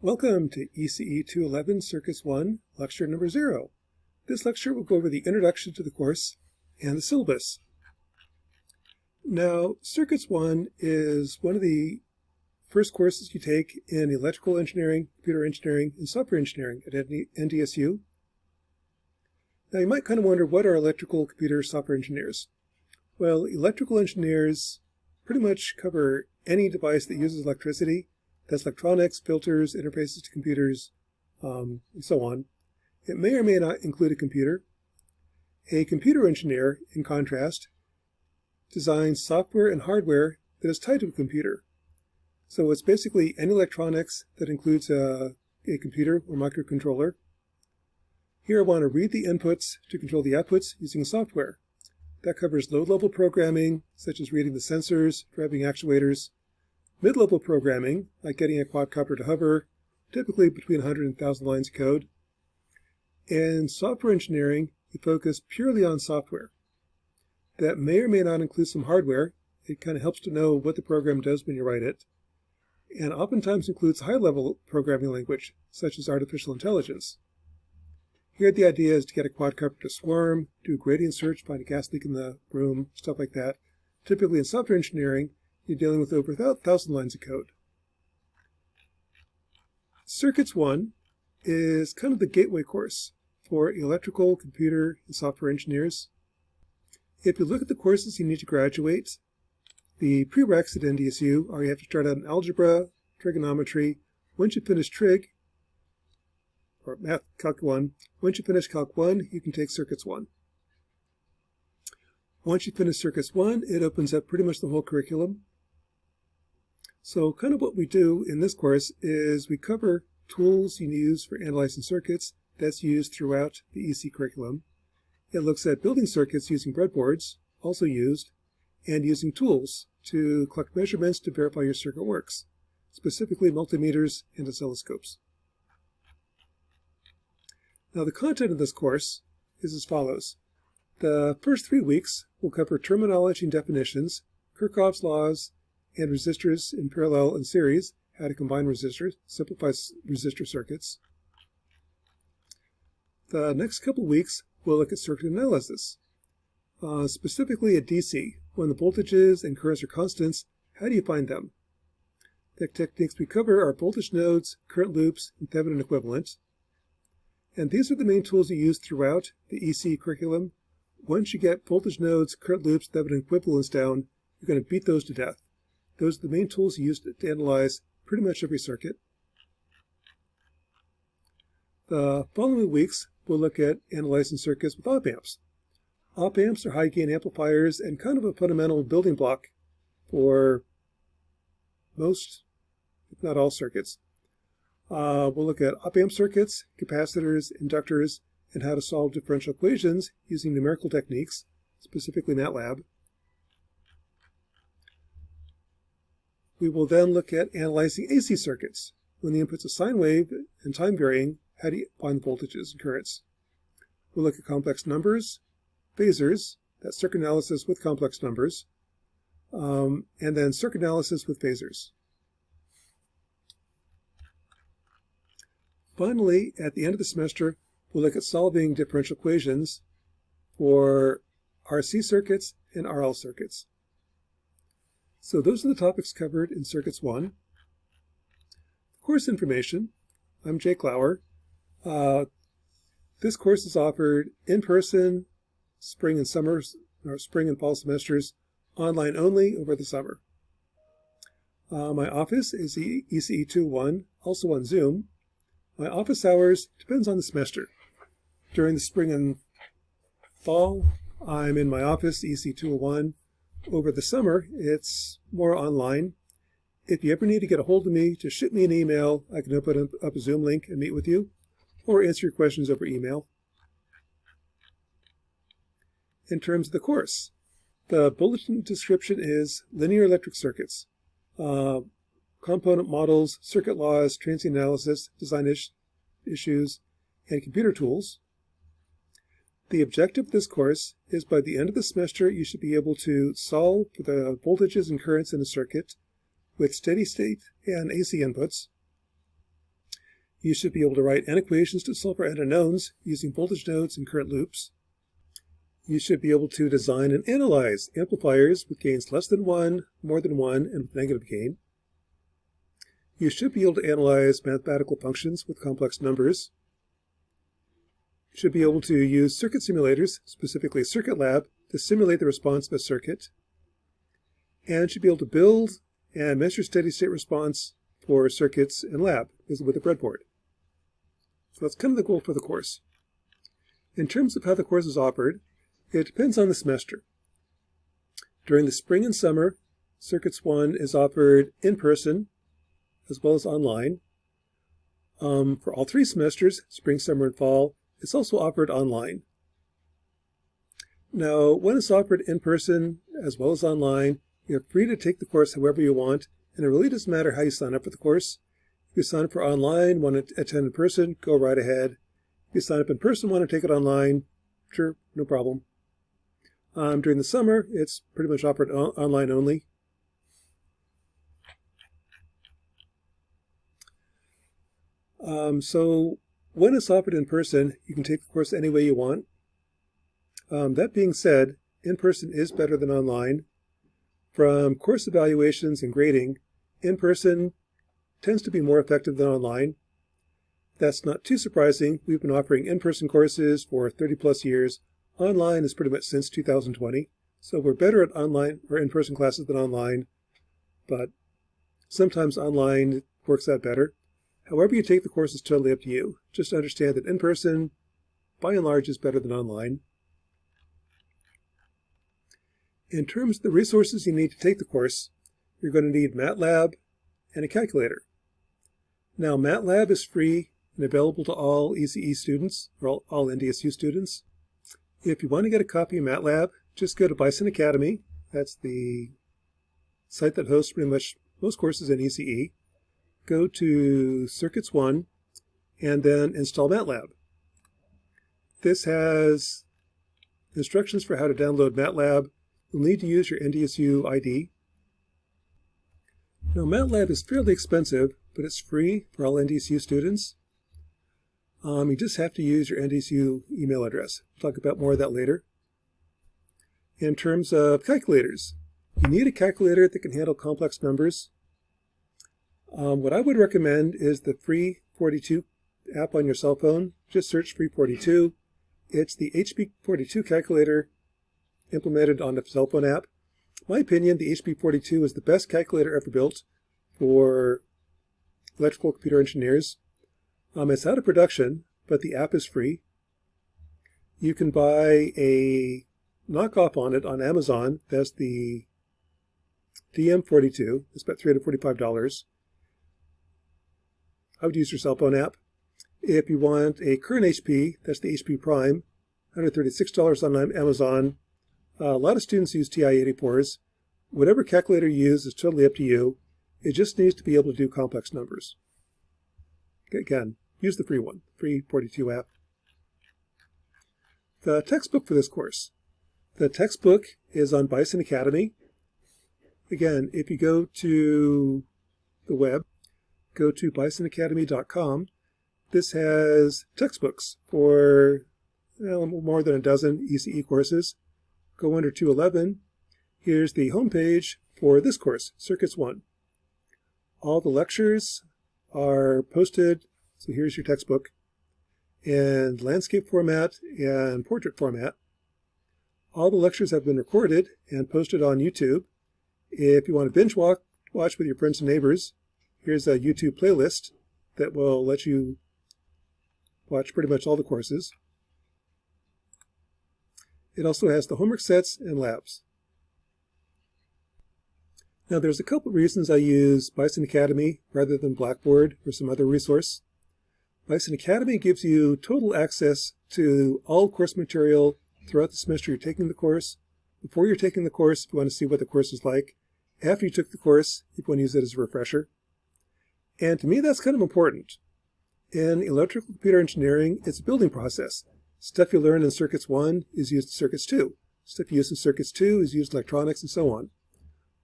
Welcome to ECE 211 Circuits 1, lecture number 0. This lecture will go over the introduction to the course and the syllabus. Now, Circuits 1 is one of the first courses you take in electrical engineering, computer engineering, and software engineering at NDSU. Now, you might kind of wonder, what are electrical, computer, software engineers? Well, electrical engineers pretty much cover any device that uses electricity. That's electronics, filters, interfaces to computers, and so on. It may or may not include a computer. A computer engineer, in contrast, designs software and hardware that is tied to a computer. So it's basically any electronics that includes a computer or microcontroller. Here I want to read the inputs to control the outputs using software. That covers low-level programming, such as reading the sensors, driving actuators. Mid-level programming, like getting a quadcopter to hover, typically between 100 and 1,000 lines of code. In software engineering, you focus purely on software. That may or may not include some hardware. It kind of helps to know what the program does when you write it. And oftentimes includes high-level programming language, such as artificial intelligence. Here the idea is to get a quadcopter to swarm, do a gradient search, find a gas leak in the room, stuff like that. Typically in software engineering, you're dealing with over 1,000 lines of code. Circuits 1 is kind of the gateway course for electrical, computer, and software engineers. If you look at the courses you need to graduate, the prereqs at NDSU are you have to start out in algebra, trigonometry. Once you finish trig, or math, calc 1, once you finish calc 1, you can take circuits 1. Once you finish circuits 1, it opens up pretty much the whole curriculum. So kind of what we do in this course is we cover tools you use for analyzing circuits. That's used throughout the ECE curriculum. It looks at building circuits using breadboards, also used, and using tools to collect measurements to verify your circuit works, specifically multimeters and oscilloscopes. Now the content of this course is as follows. The first 3 weeks will cover terminology and definitions, Kirchhoff's laws, and resistors in parallel and series, how to combine resistors, simplify resistor circuits. The next couple weeks, we'll look at circuit analysis, specifically at DC. When the voltages and currents are constants, how do you find them? The techniques we cover are voltage nodes, current loops, and Thevenin equivalent. And these are the main tools you use throughout the ECE curriculum. Once you get voltage nodes, current loops, Thevenin equivalents down, you're going to beat those to death. Those are the main tools used to analyze pretty much every circuit. The following weeks, we'll look at analyzing circuits with op-amps. Op-amps are high-gain amplifiers and kind of a fundamental building block for most, if not all, circuits. We'll look at op-amp circuits, capacitors, inductors, and how to solve differential equations using numerical techniques, specifically MATLAB. We will then look at analyzing AC circuits. When the input's a sine wave and time varying, how do you find the voltages and currents? We'll look at complex numbers, phasors, that's circuit analysis with complex numbers, and then circuit analysis with phasors. Finally, at the end of the semester, we'll look at solving differential equations for RC circuits and RL circuits. So those are the topics covered in Circuits 1. Course information. I'm Jake Lauer. This course is offered in person, spring and fall semesters, online only over the summer. My office is the ECE 201, also on Zoom. My office hours depends on the semester. During the spring and fall, I'm in my office, ECE 201. Over the summer, it's more online. If you ever need to get a hold of me, just shoot me an email. I can open up a Zoom link and meet with you, or answer your questions over email. In terms of the course, the bulletin description is linear electric circuits, component models, circuit laws, transient analysis, design issues, and computer tools. The objective of this course is by the end of the semester, you should be able to solve for the voltages and currents in a circuit with steady state and AC inputs. You should be able to write n equations to solve for n unknowns using voltage nodes and current loops. You should be able to design and analyze amplifiers with gains less than 1, more than 1, and with negative gain. You should be able to analyze mathematical functions with complex numbers. You should be able to use circuit simulators, specifically Circuit Lab, to simulate the response of a circuit. And should be able to build and measure steady-state response for circuits in lab, with a breadboard. So that's kind of the goal for the course. In terms of how the course is offered, it depends on the semester. During the spring and summer, Circuits 1 is offered in person as well as online. For all 3 semesters, spring, summer, and fall, it's also offered online. Now, when it's offered in person as well as online, you're free to take the course however you want, and it really doesn't matter how you sign up for the course. If you sign up for online, want to attend in person, go right ahead. If you sign up in person, want to take it online, sure, no problem. During the summer, it's pretty much offered online only. So when it's offered in person, you can take the course any way you want. That being said, in person is better than online. From course evaluations and grading, in person tends to be more effective than online. That's not too surprising. We've been offering in-person courses for 30 plus years. Online is pretty much since 2020. So we're better at online or in-person classes than online, but sometimes online works out better. However you take the course is totally up to you. Just understand that in-person, by and large, is better than online. In terms of the resources you need to take the course, you're going to need MATLAB and a calculator. Now, MATLAB is free and available to all ECE students, or all NDSU students. If you want to get a copy of MATLAB, just go to Bison Academy. That's the site that hosts pretty much most courses in ECE. Go to Circuits 1 and then install MATLAB. This has instructions for how to download MATLAB. You'll need to use your NDSU ID. Now, MATLAB is fairly expensive, but it's free for all NDSU students. You just have to use your NDSU email address. We'll talk about more of that later. In terms of calculators, you need a calculator that can handle complex numbers. What I would recommend is the Free42 app on your cell phone. Just search Free42. It's the HP42 calculator implemented on the cell phone app. In my opinion, the HP42 is the best calculator ever built for electrical computer engineers. It's out of production, but the app is free. You can buy a knockoff on it on Amazon. That's the DM42. It's about $345. I would use your cell phone app. If you want a current HP, that's the HP Prime, $136 on Amazon. A lot of students use TI-84s. Whatever calculator you use is totally up to you. It just needs to be able to do complex numbers. Again, use the free one, Free42 app. The textbook for this course. The textbook is on Bison Academy. Again, if you go to the web, go to bisonacademy.com. This has textbooks for more than a dozen ECE courses. Go under 211. Here's the homepage for this course, Circuits 1. All the lectures are posted, so here's your textbook, in landscape format and portrait format. All the lectures have been recorded and posted on YouTube. If you want to binge watch with your friends and neighbors, here's a YouTube playlist that will let you watch pretty much all the courses. It also has the homework sets and labs. Now, there's a couple reasons I use Bison Academy rather than Blackboard or some other resource. Bison Academy gives you total access to all course material throughout the semester you're taking the course. Before you're taking the course, if you want to see what the course is like. After you took the course, if you want to use it as a refresher. And to me, that's kind of important. In electrical computer engineering, it's a building process. Stuff you learn in Circuits 1 is used in Circuits 2. Stuff you use in Circuits 2 is used in electronics and so on.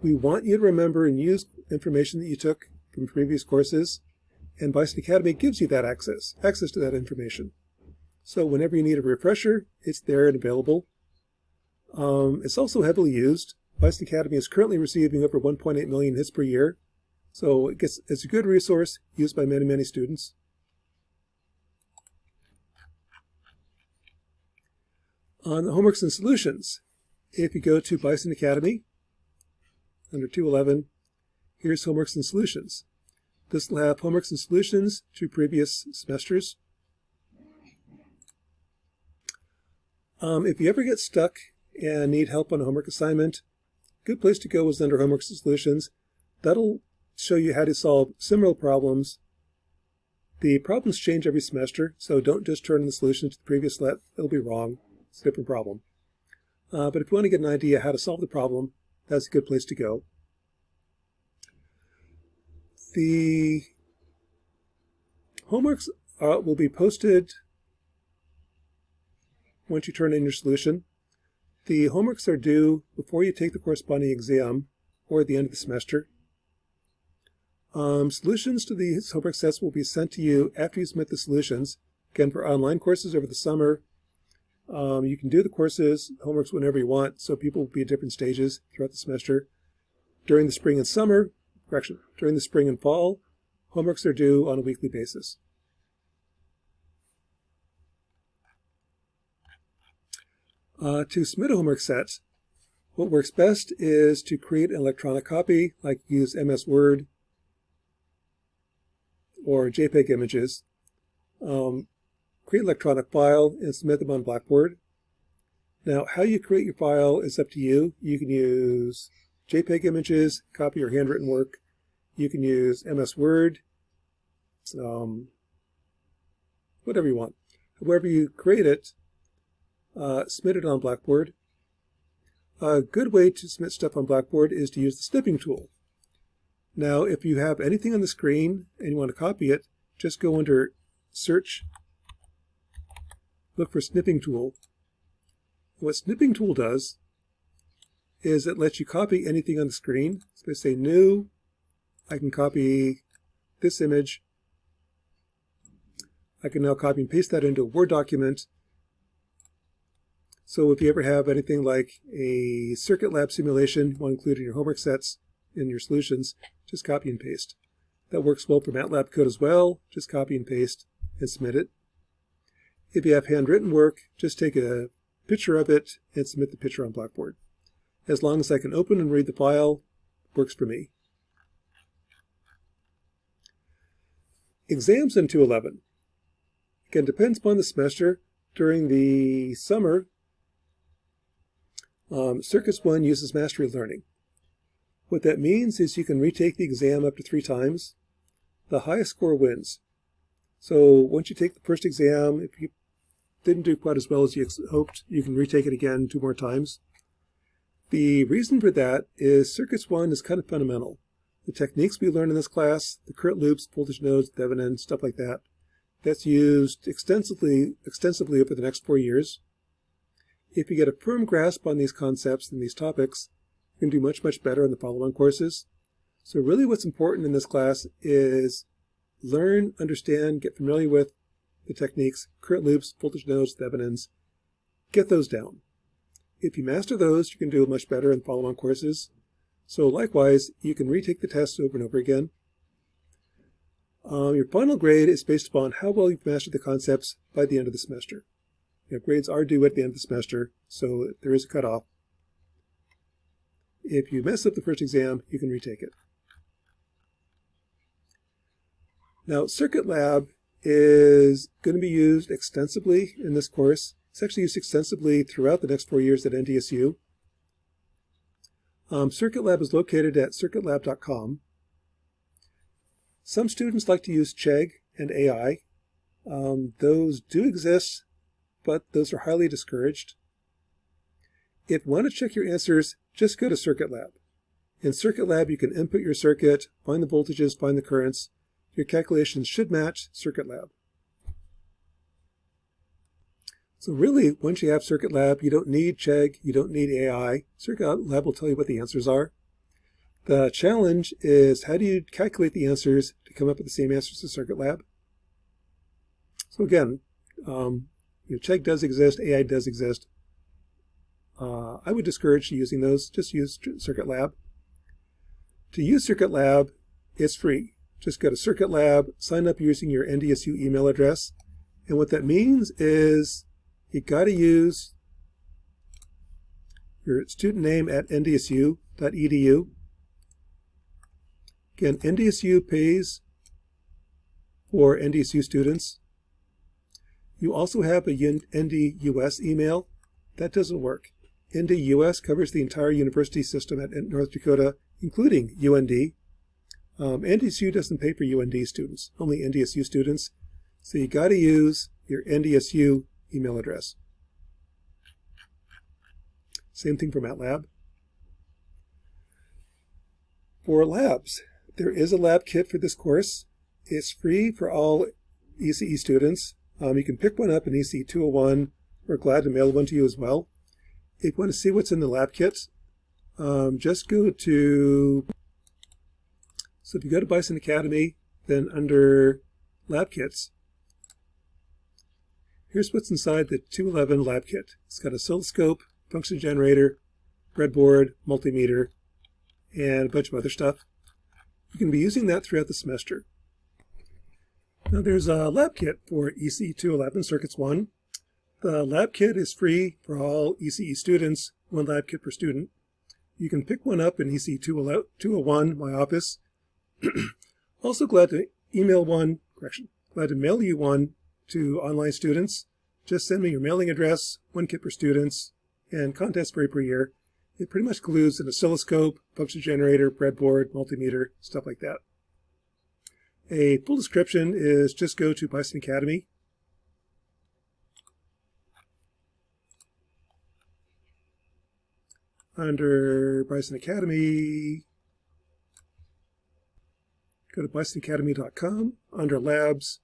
We want you to remember and use information that you took from previous courses, And Bison Academy gives you that access to that information. So whenever you need a refresher, it's there and available. It's also heavily used. Bison Academy is currently receiving over 1.8 million hits per year. So it's a good resource used by many, many students. On the homeworks and solutions, if you go to Bison Academy, under 211, here's homeworks and solutions. This will have homeworks and solutions to previous semesters. If you ever get stuck and need help on a homework assignment, a good place to go is under homeworks and solutions. That'll show you how to solve similar problems. The problems change every semester, so don't just turn in the solution to the previous let. It'll be wrong. It's a different problem. But if you want to get an idea how to solve the problem, that's a good place to go. The homeworks will be posted once you turn in your solution. The homeworks are due before you take the corresponding exam or at the end of the semester. Solutions to these homework sets will be sent to you after you submit the solutions. Again, for online courses over the summer, you can do the courses, homeworks whenever you want, so people will be at different stages throughout the semester. During the spring and fall, homeworks are due on a weekly basis. To submit a homework set, what works best is to create an electronic copy, like use MS Word or JPEG images. Create an electronic file and submit them on Blackboard. Now, how you create your file is up to you. You can use JPEG images, copy your handwritten work. You can use MS Word, whatever you want. However you create it, submit it on Blackboard. A good way to submit stuff on Blackboard is to use the snipping tool. Now, if you have anything on the screen and you want to copy it, just go under Search, look for Snipping Tool. What Snipping Tool does is it lets you copy anything on the screen. So if I say New, I can copy this image. I can now copy and paste that into a Word document. So if you ever have anything like a circuit lab simulation you want to include in your homework sets, in your solutions, just copy and paste. That works well for MATLAB code as well. Just copy and paste and submit it. If you have handwritten work, just take a picture of it and submit the picture on Blackboard. As long as I can open and read the file, works for me. Exams in 211. Again, depends upon the semester. During the summer, Circuits 1 uses mastery learning. What that means is you can retake the exam up to 3 times. The highest score wins. So once you take the first exam, if you didn't do quite as well as you hoped, you can retake it again 2 more times. The reason for that is Circuits 1 is kind of fundamental. The techniques we learn in this class, the current loops, voltage nodes, Thevenin, stuff like that, that's used extensively over the next 4 years. If you get a firm grasp on these concepts and these topics, you can do much, much better in the follow-on courses. So really what's important in this class is learn, understand, get familiar with the techniques, current loops, voltage nodes, Thevenins. Get those down. If you master those, you can do much better in follow-on courses. So likewise, you can retake the tests over and over again. Your final grade is based upon how well you've mastered the concepts by the end of the semester. Grades are due at the end of the semester, so there is a cutoff. If you mess up the first exam, you can retake it. Now, Circuit Lab is going to be used extensively in this course. It's actually used extensively throughout the next 4 years at NDSU. Circuit Lab is located at circuitlab.com. Some students like to use Chegg and AI. Those do exist, but those are highly discouraged. If you want to check your answers, just go to Circuit Lab. In Circuit Lab, you can input your circuit, find the voltages, find the currents. Your calculations should match Circuit Lab. So really, once you have Circuit Lab, you don't need Chegg, you don't need AI. Circuit Lab will tell you what the answers are. The challenge is how do you calculate the answers to come up with the same answers as Circuit Lab. So again, Chegg does exist, AI does exist. I would discourage using those. Just use Circuit Lab. To use Circuit Lab, it's free. Just go to Circuit Lab, sign up using your NDSU email address. And what that means is you got to use your student name at ndsu.edu. Again, NDSU pays for NDSU students. You also have a NDUS email. That doesn't work. NDUS covers the entire university system at North Dakota, including UND. NDSU doesn't pay for UND students, only NDSU students. So you got to use your NDSU email address. Same thing for MATLAB. For labs, there is a lab kit for this course. It's free for all ECE students. You can pick one up in ECE 201. We're glad to mail one to you as well. If you want to see what's in the lab kit, just go to, so if you go to Bison Academy, then under lab kits, here's what's inside the 211 lab kit. It's got an oscilloscope, function generator, breadboard, multimeter, and a bunch of other stuff. You can be using that throughout the semester. Now there's a lab kit for ECE 211 Circuits 1. The lab kit is free for all ECE students, one lab kit per student. You can pick one up in ECE 201, my office. Also glad to glad to mail you one to online students. Just send me your mailing address, one kit per students, and contest free per year. It pretty much includes an oscilloscope, function generator, breadboard, multimeter, stuff like that. A full description is just go to Bison Academy. Under Bison Academy, go to bisonacademy.com. Under Labs,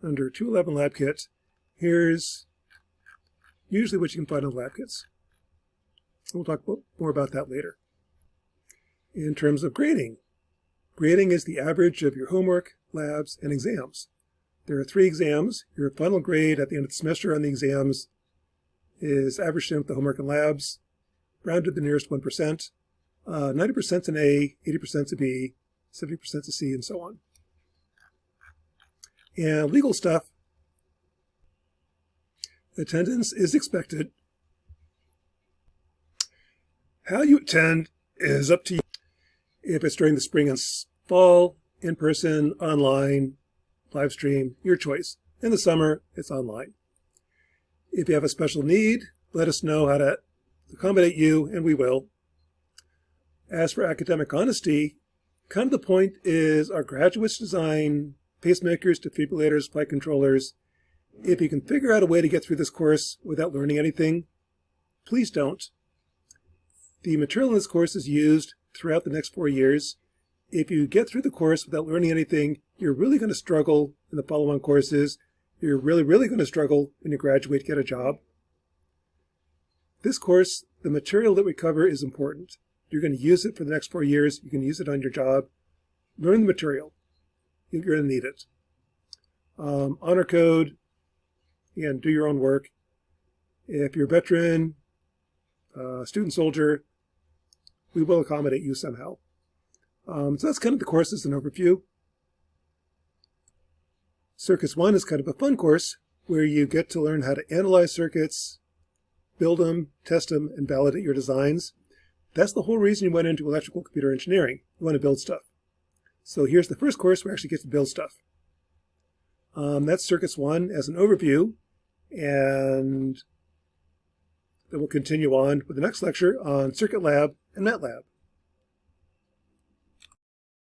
under 211 Lab Kit, here's usually what you can find on lab kits. We'll talk more about that later. In terms of grading, grading is the average of your homework, labs, and exams. There are 3 exams. Your final grade at the end of the semester on the exams is averaged in with the homework and labs, rounded to the nearest 1%. 90% an A, 80% a B, 70% a C, and so on. And legal stuff, attendance is expected. How you attend is up to you. If it's during the spring and fall, in person, online, live stream, your choice. In the summer, it's online. If you have a special need, let us know how to accommodate you, and we will. As for academic honesty, kind of the point is our graduates design pacemakers, defibrillators, flight controllers. If you can figure out a way to get through this course without learning anything, please don't. The material in this course is used throughout the next 4 years. If you get through the course without learning anything, you're really going to struggle in the follow-on courses. You're really going to struggle when you graduate to get a job. This course, the material that we cover is important. You're going to use it for the next 4 years. You can use it on your job. Learn the material. You're going to need it. Honor code, again, do your own work. If you're a veteran, student soldier, we will accommodate you somehow. So that's kind of the course as an overview. Circuits 1 is kind of a fun course where you get to learn how to analyze circuits, build them, test them, and validate your designs. That's the whole reason you went into electrical computer engineering. You want to build stuff. So here's the first course where we actually get to build stuff. That's Circuits 1 as an overview, and then we'll continue on with the next lecture on Circuit Lab and MATLAB.